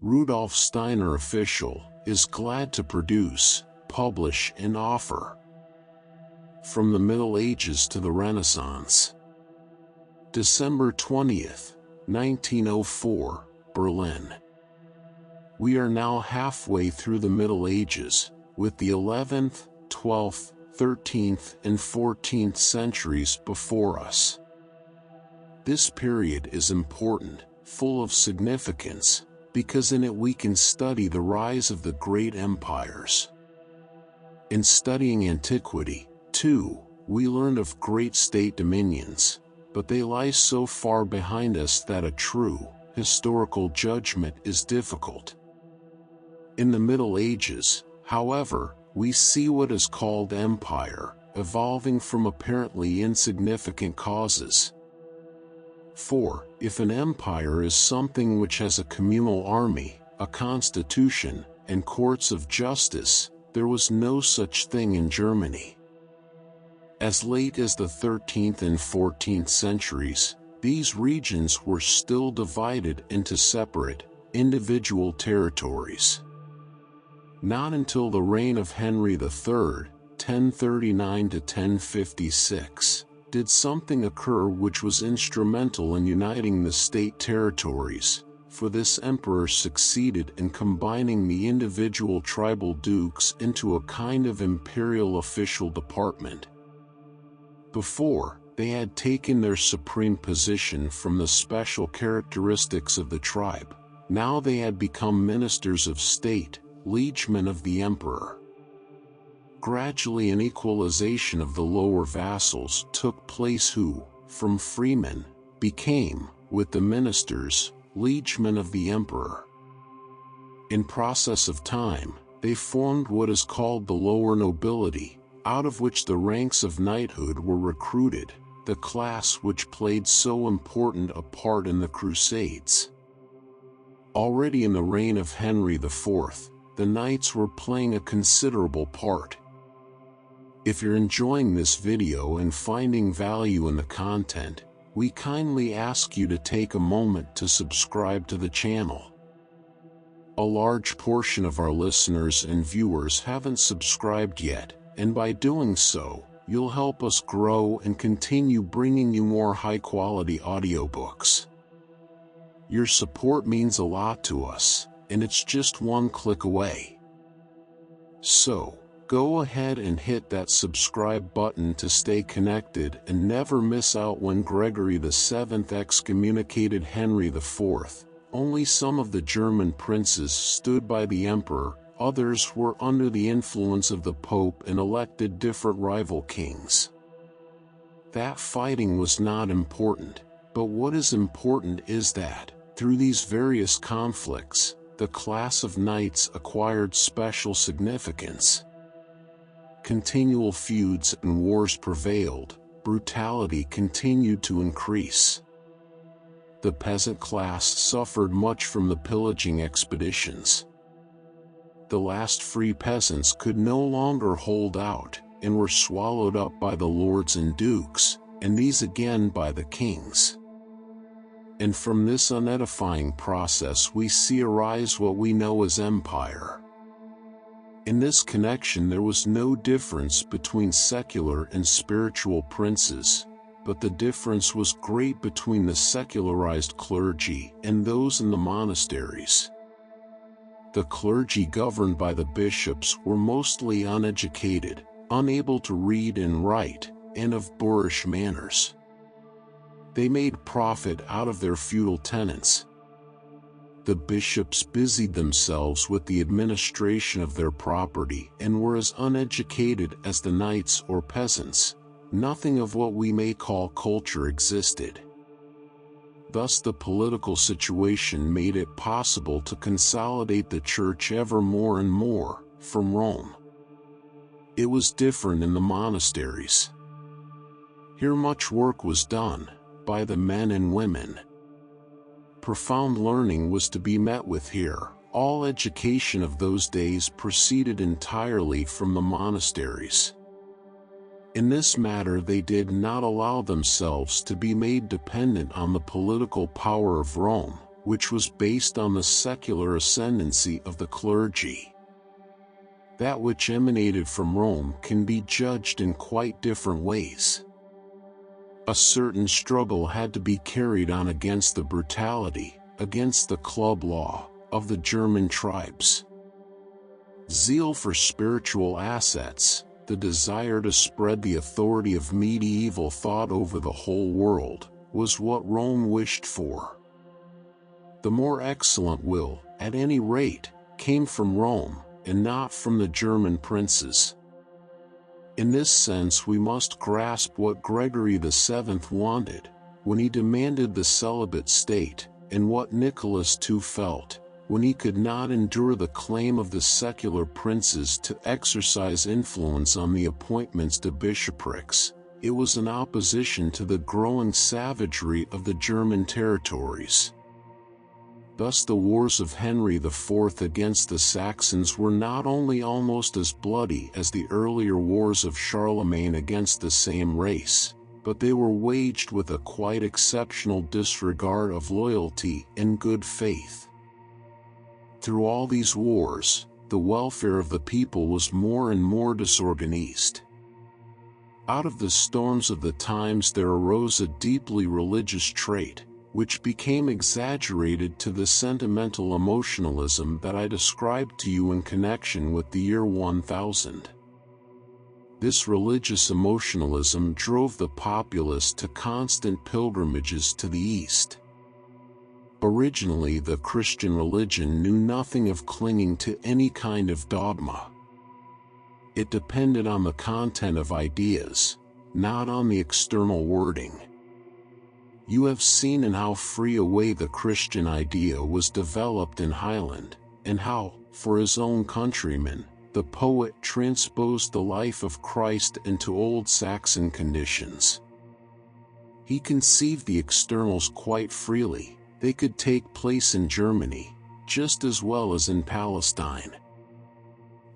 Rudolf Steiner Official is glad to produce, publish and offer. From the Middle Ages to the Renaissance. December 20th, 1904, Berlin. We are now halfway through the Middle Ages, with the 11th, 12th, 13th and 14th centuries before us. This period is important, full of significance, because in it we can study the rise of the great empires. In studying antiquity, too, we learn of great state dominions, but they lie so far behind us that a true, historical judgment is difficult. In the Middle Ages, however, we see what is called empire, evolving from apparently insignificant causes. For, if an empire is something which has a communal army, a constitution, and courts of justice, there was no such thing in Germany. As late as the 13th and 14th centuries, these regions were still divided into separate, individual territories. Not until the reign of Henry III, 1039 to 1056, did something occur which was instrumental in uniting the state territories, for this emperor succeeded in combining the individual tribal dukes into a kind of imperial official department. Before, they had taken their supreme position from the special characteristics of the tribe. Now they had become ministers of state, liegemen of the emperor. Gradually an equalization of the lower vassals took place who, from freemen, became, with the ministers, liegemen of the emperor. In process of time, they formed what is called the lower nobility, out of which the ranks of knighthood were recruited, the class which played so important a part in the Crusades. Already in the reign of Henry IV, the knights were playing a considerable part. If you're enjoying this video and finding value in the content, we kindly ask you to take a moment to subscribe to the channel. A large portion of our listeners and viewers haven't subscribed yet, and by doing so, you'll help us grow and continue bringing you more high-quality audiobooks. Your support means a lot to us, and it's just one click away. So, go ahead and hit that subscribe button to stay connected and never miss out when Gregory VII excommunicated Henry IV. Only some of the German princes stood by the emperor, others were under the influence of the Pope and elected different rival kings. That fighting was not important, but what is important is that, through these various conflicts, the class of knights acquired special significance. Continual feuds and wars prevailed, brutality continued to increase. The peasant class suffered much from the pillaging expeditions. The last free peasants could no longer hold out, and were swallowed up by the lords and dukes, and these again by the kings. And from this unedifying process we see arise what we know as empire. In this connection there was no difference between secular and spiritual princes, but the difference was great between the secularized clergy and those in the monasteries. The clergy governed by the bishops were mostly uneducated, unable to read and write, and of boorish manners. They made profit out of their feudal tenants. The bishops busied themselves with the administration of their property and were as uneducated as the knights or peasants. Nothing of what we may call culture existed. Thus the political situation made it possible to consolidate the church ever more and more, from Rome. It was different in the monasteries. Here much work was done, by the men and women. Profound learning was to be met with here. All education of those days proceeded entirely from the monasteries. In this matter they did not allow themselves to be made dependent on the political power of Rome, which was based on the secular ascendancy of the clergy. That which emanated from Rome can be judged in quite different ways. A certain struggle had to be carried on against the brutality, against the club law, of the German tribes. Zeal for spiritual assets, the desire to spread the authority of medieval thought over the whole world, was what Rome wished for. The more excellent will, at any rate, came from Rome, and not from the German princes. In this sense we must grasp what Gregory VII wanted, when he demanded the celibate state, and what Nicholas II felt, when he could not endure the claim of the secular princes to exercise influence on the appointments to bishoprics. It was in opposition to the growing savagery of the German territories. Thus the wars of Henry IV against the Saxons were not only almost as bloody as the earlier wars of Charlemagne against the same race, but they were waged with a quite exceptional disregard of loyalty and good faith. Through all these wars, the welfare of the people was more and more disorganized. Out of the storms of the times there arose a deeply religious trait, which became exaggerated to the sentimental emotionalism that I described to you in connection with the year 1000. This religious emotionalism drove the populace to constant pilgrimages to the East. Originally, the Christian religion knew nothing of clinging to any kind of dogma. It depended on the content of ideas, not on the external wording. You have seen in how free a way the Christian idea was developed in Highland, and how, for his own countrymen, the poet transposed the life of Christ into old Saxon conditions. He conceived the externals quite freely. They could take place in Germany, just as well as in Palestine.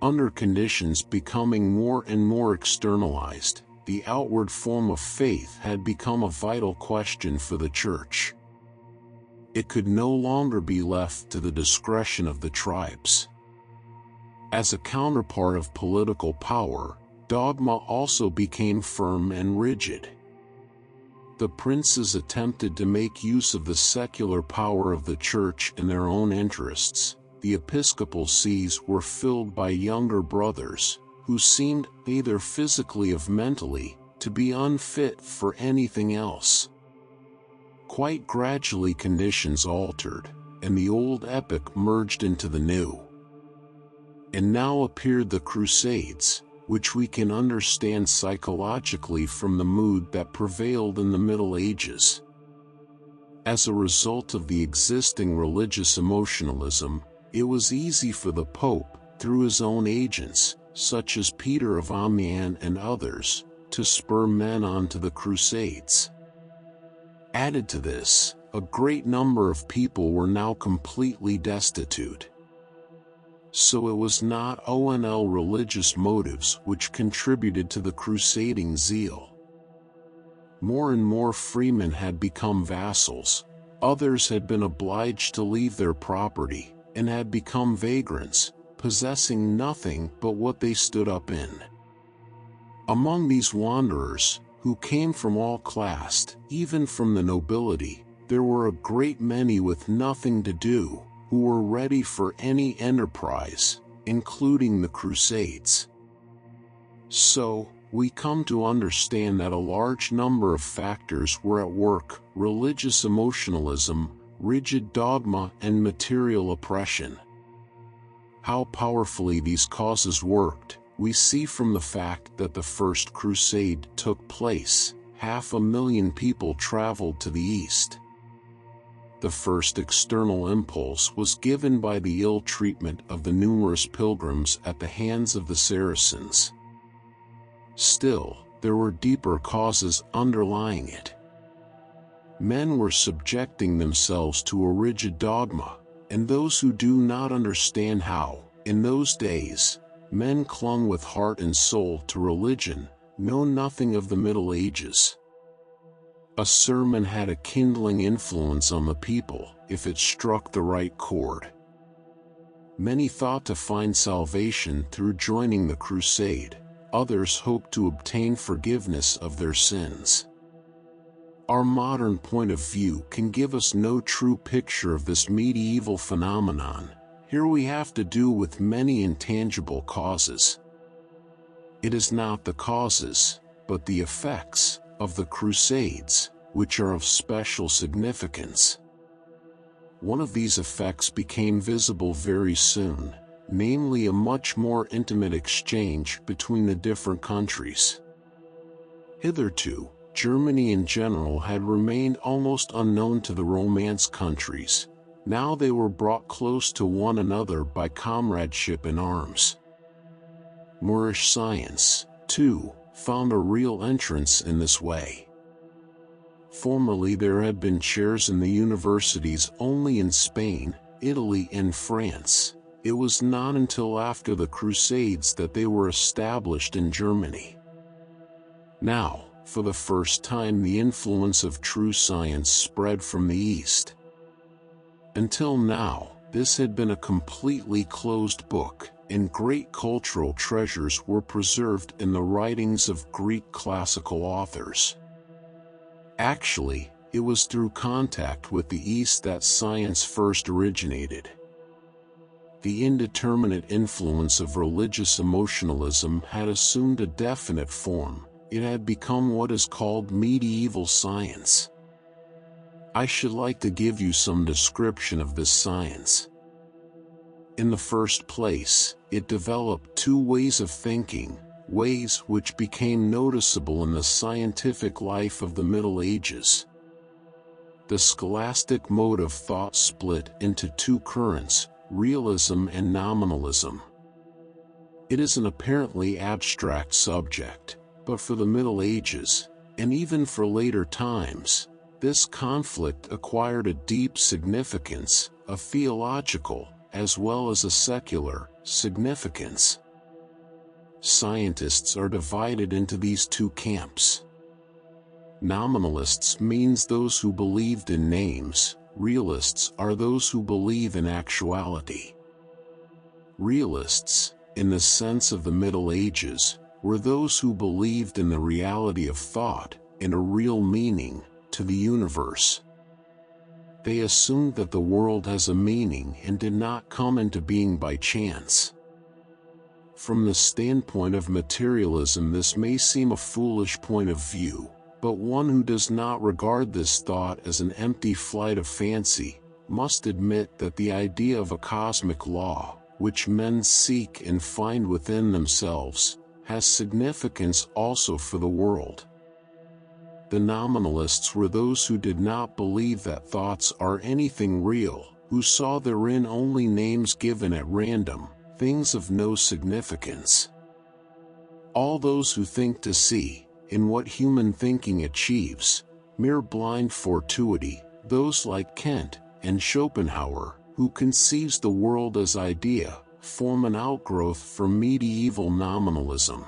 Under conditions becoming more and more externalized, the outward form of faith had become a vital question for the Church. It could no longer be left to the discretion of the tribes. As a counterpart of political power, dogma also became firm and rigid. The princes attempted to make use of the secular power of the Church in their own interests. The episcopal sees were filled by younger brothers, who seemed, either physically or mentally, to be unfit for anything else. Quite gradually conditions altered, and the old epoch merged into the new. And now appeared the Crusades, which we can understand psychologically from the mood that prevailed in the Middle Ages. As a result of the existing religious emotionalism, it was easy for the Pope, through his own agents, such as Peter of Amiens and others, to spur men on to the Crusades. Added to this, a great number of people were now completely destitute. So it was not only religious motives which contributed to the crusading zeal. More and more freemen had become vassals, others had been obliged to leave their property, and had become vagrants, possessing nothing but what they stood up in. Among these wanderers, who came from all classes, even from the nobility, there were a great many with nothing to do, who were ready for any enterprise, including the Crusades. So, we come to understand that a large number of factors were at work: religious emotionalism, rigid dogma, and material oppression. How powerfully these causes worked, we see from the fact that the First Crusade took place. 500,000 people traveled to the East. The first external impulse was given by the ill treatment of the numerous pilgrims at the hands of the Saracens. Still, there were deeper causes underlying it. Men were subjecting themselves to a rigid dogma, and those who do not understand how, in those days, men clung with heart and soul to religion, know nothing of the Middle Ages. A sermon had a kindling influence on the people, if it struck the right chord. Many thought to find salvation through joining the crusade, others hoped to obtain forgiveness of their sins. Our modern point of view can give us no true picture of this medieval phenomenon. Here we have to do with many intangible causes. It is not the causes, but the effects, of the Crusades, which are of special significance. One of these effects became visible very soon, namely a much more intimate exchange between the different countries. Hitherto, Germany in general had remained almost unknown to the Romance countries. Now they were brought close to one another by comradeship in arms. Moorish science, too, found a real entrance in this way. Formerly there had been chairs in the universities only in Spain, Italy and France. It was not until after the Crusades that they were established in Germany. Now, for the first time, the influence of true science spread from the East. Until now, this had been a completely closed book, and great cultural treasures were preserved in the writings of Greek classical authors. Actually, it was through contact with the East that science first originated. The indeterminate influence of religious emotionalism had assumed a definite form. It had become what is called medieval science. I should like to give you some description of this science. In the first place, it developed two ways of thinking, ways which became noticeable in the scientific life of the Middle Ages. The scholastic mode of thought split into two currents, realism and nominalism. It is an apparently abstract subject, but for the Middle Ages, and even for later times, this conflict acquired a deep significance, a theological, as well as a secular, significance. Scientists are divided into these two camps. Nominalists means those who believed in names, realists are those who believe in actuality. Realists, in the sense of the Middle Ages, were those who believed in the reality of thought, in a real meaning, to the universe. They assumed that the world has a meaning and did not come into being by chance. From the standpoint of materialism, this may seem a foolish point of view, but one who does not regard this thought as an empty flight of fancy, must admit that the idea of a cosmic law, which men seek and find within themselves, has significance also for the world. The nominalists were those who did not believe that thoughts are anything real, who saw therein only names given at random, things of no significance. All those who think to see, in what human thinking achieves, mere blind fortuity, those like Kant and Schopenhauer, who conceives the world as idea, form an outgrowth from medieval nominalism.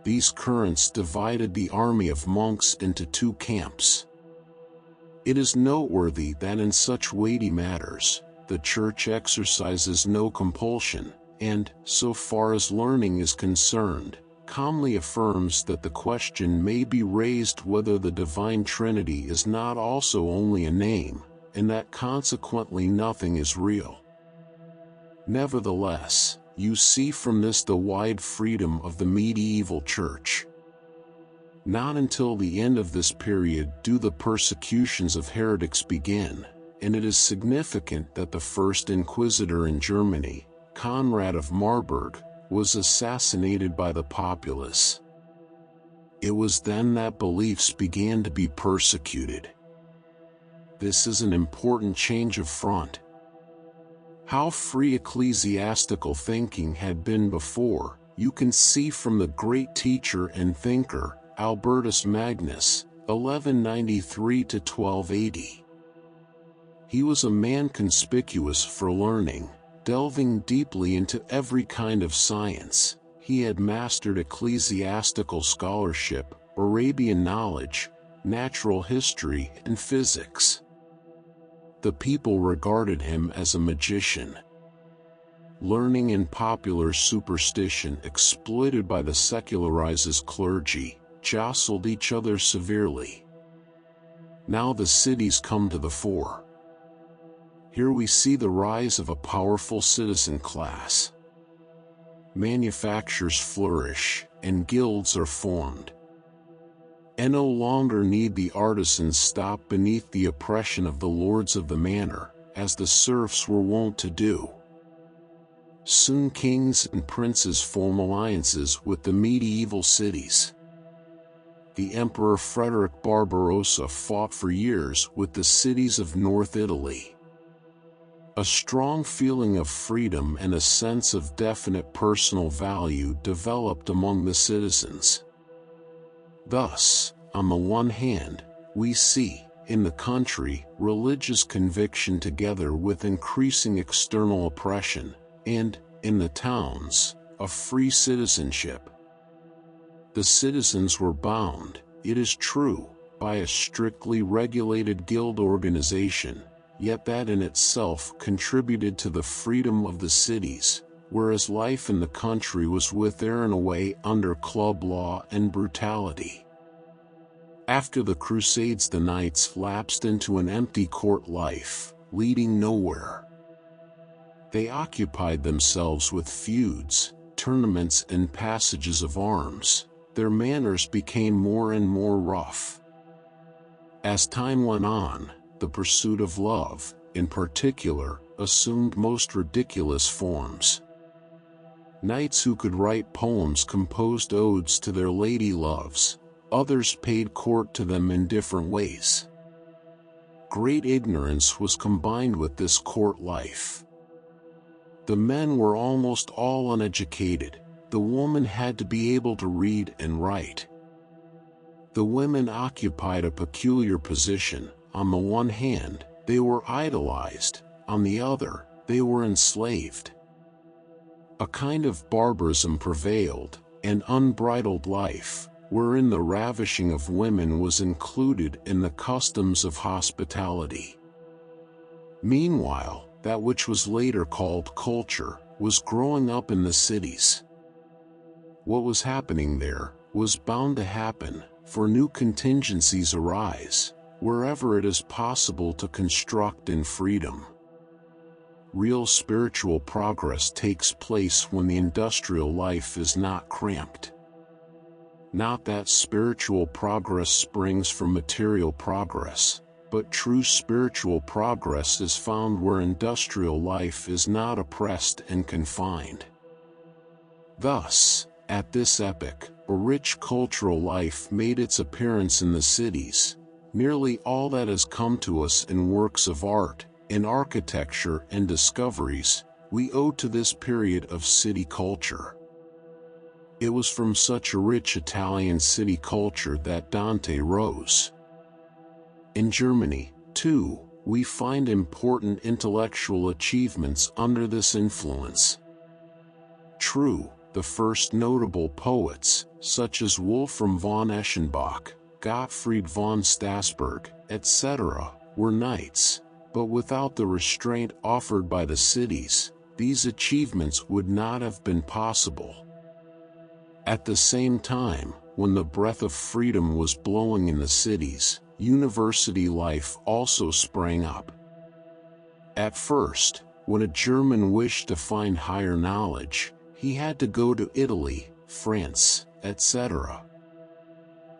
These currents divided the army of monks into two camps. It is noteworthy that in such weighty matters, the Church exercises no compulsion, and, so far as learning is concerned, calmly affirms that the question may be raised whether the Divine Trinity is not also only a name, and that consequently nothing is real. Nevertheless, you see from this the wide freedom of the medieval Church. Not until the end of this period do the persecutions of heretics begin, and it is significant that the first inquisitor in Germany, Conrad of Marburg, was assassinated by the populace. It was then that beliefs began to be persecuted. This is an important change of front. How free ecclesiastical thinking had been before, you can see from the great teacher and thinker, Albertus Magnus, 1193 to 1280. He was a man conspicuous for learning, delving deeply into every kind of science. He had mastered ecclesiastical scholarship, Arabian knowledge, natural history, and physics. The people regarded him as a magician. Learning and popular superstition exploited by the secularized clergy jostled each other severely. Now the cities come to the fore. Here we see the rise of a powerful citizen class. Manufactures flourish, and guilds are formed. And no longer need the artisans stop beneath the oppression of the lords of the manor, as the serfs were wont to do. Soon kings and princes form alliances with the medieval cities. The Emperor Frederick Barbarossa fought for years with the cities of North Italy. A strong feeling of freedom and a sense of definite personal value developed among the citizens. Thus, on the one hand, we see, in the country, religious conviction together with increasing external oppression, and, in the towns, a free citizenship. The citizens were bound, it is true, by a strictly regulated guild organization, yet that in itself contributed to the freedom of the cities, whereas life in the country was withering away under club law and brutality. After the Crusades, the knights lapsed into an empty court life, leading nowhere. They occupied themselves with feuds, tournaments and passages of arms. Their manners became more and more rough. As time went on, the pursuit of love, in particular, assumed most ridiculous forms. Knights who could write poems composed odes to their lady loves, others paid court to them in different ways. Great ignorance was combined with this court life. The men were almost all uneducated, the woman had to be able to read and write. The women occupied a peculiar position. On the one hand, they were idolized, on the other, they were enslaved. A kind of barbarism prevailed, an unbridled life, wherein the ravishing of women was included in the customs of hospitality. Meanwhile, that which was later called culture was growing up in the cities. What was happening there was bound to happen, for new contingencies arise, wherever it is possible to construct in freedom. Real spiritual progress takes place when the industrial life is not cramped. Not that spiritual progress springs from material progress, but true spiritual progress is found where industrial life is not oppressed and confined. Thus, at this epoch, a rich cultural life made its appearance in the cities. Nearly all that has come to us in works of art, in architecture and discoveries, we owe to this period of city culture. It was from such a rich Italian city culture that Dante rose. In Germany, too, we find important intellectual achievements under this influence. True, the first notable poets, such as Wolfram von Eschenbach, Gottfried von Strassburg, etc., were knights, but without the restraint offered by the cities, these achievements would not have been possible. At the same time, when the breath of freedom was blowing in the cities, university life also sprang up. At first, when a German wished to find higher knowledge, he had to go to Italy, France, etc.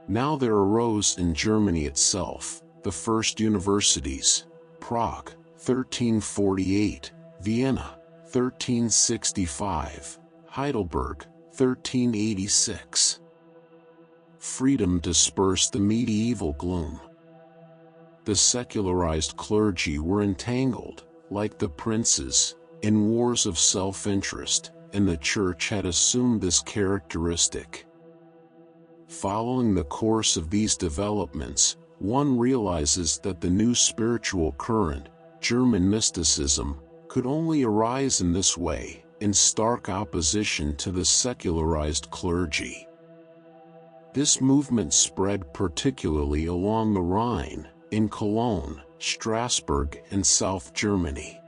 Now there arose in Germany itself the first universities: Prague, 1348, Vienna, 1365, Heidelberg, 1386. Freedom dispersed the medieval gloom. The secularized clergy were entangled, like the princes, in wars of self-interest, and the Church had assumed this characteristic. Following the course of these developments, one realizes that the new spiritual current, German mysticism, could only arise in this way, in stark opposition to the secularized clergy. This movement spread particularly along the Rhine, in Cologne, Strasbourg, and South Germany.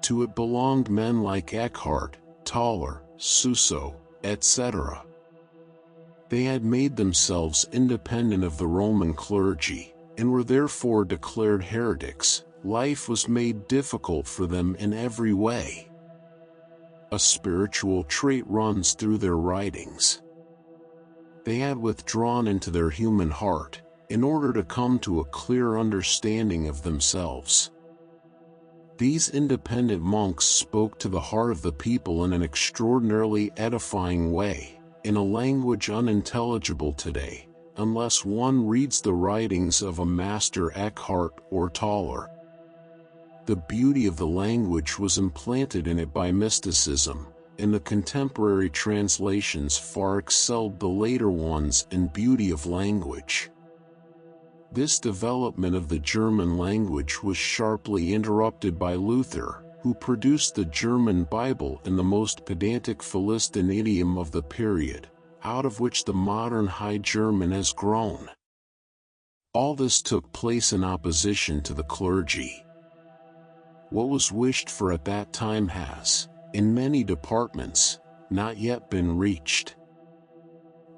To it belonged men like Eckhart, Toller, Suso, etc. They had made themselves independent of the Roman clergy, and were therefore declared heretics. Life was made difficult for them in every way. A spiritual trait runs through their writings. They had withdrawn into their human heart, in order to come to a clear understanding of themselves. These independent monks spoke to the heart of the people in an extraordinarily edifying way, in a language unintelligible today, unless one reads the writings of a master Eckhart or Toller. The beauty of the language was implanted in it by mysticism, and the contemporary translations far excelled the later ones in beauty of language. This development of the German language was sharply interrupted by Luther, who produced the German Bible in the most pedantic Philistine idiom of the period, out of which the modern High German has grown. All this took place in opposition to the clergy. What was wished for at that time has, in many departments, not yet been reached.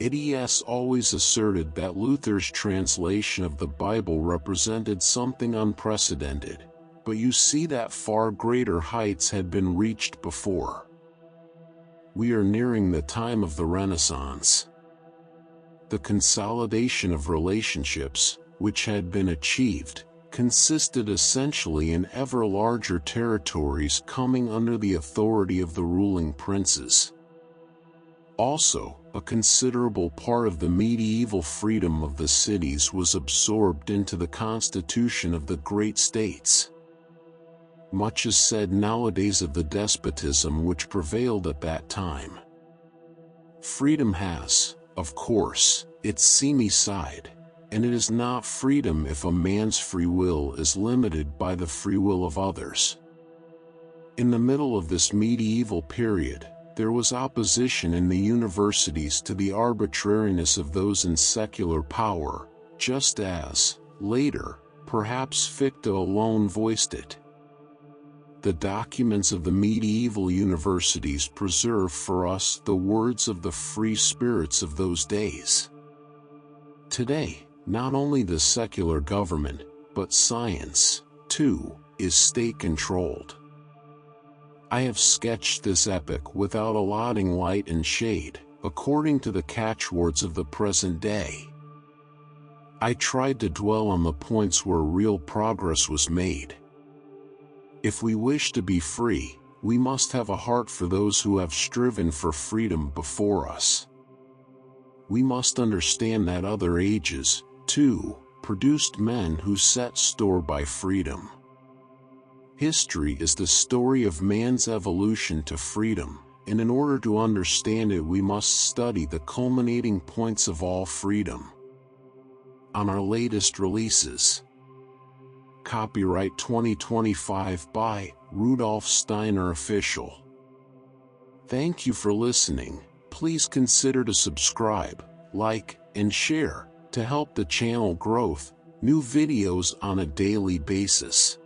It has always asserted that Luther's translation of the Bible represented something unprecedented, but you see that far greater heights had been reached before. We are nearing the time of the Renaissance. The consolidation of relationships, which had been achieved, consisted essentially in ever larger territories coming under the authority of the ruling princes. Also, a considerable part of the medieval freedom of the cities was absorbed into the constitution of the great states. Much is said nowadays of the despotism which prevailed at that time. Freedom has, of course, its seamy side, and it is not freedom if a man's free will is limited by the free will of others. In the middle of this medieval period, there was opposition in the universities to the arbitrariness of those in secular power, just as, later, perhaps Fichte alone voiced it. The documents of the medieval universities preserve for us the words of the free spirits of those days. Today, not only the secular government, but science, too, is state-controlled. I have sketched this epoch without allotting light and shade, according to the catchwords of the present day. I tried to dwell on the points where real progress was made. If we wish to be free, we must have a heart for those who have striven for freedom before us. We must understand that other ages, too, produced men who set store by freedom. History is the story of man's evolution to freedom, and in order to understand it we must study the culminating points of all freedom. On our latest releases. Copyright 2025 by Rudolf Steiner Official. Thank you for listening. Please consider to subscribe, like, and share, to help the channel growth, new videos on a daily basis.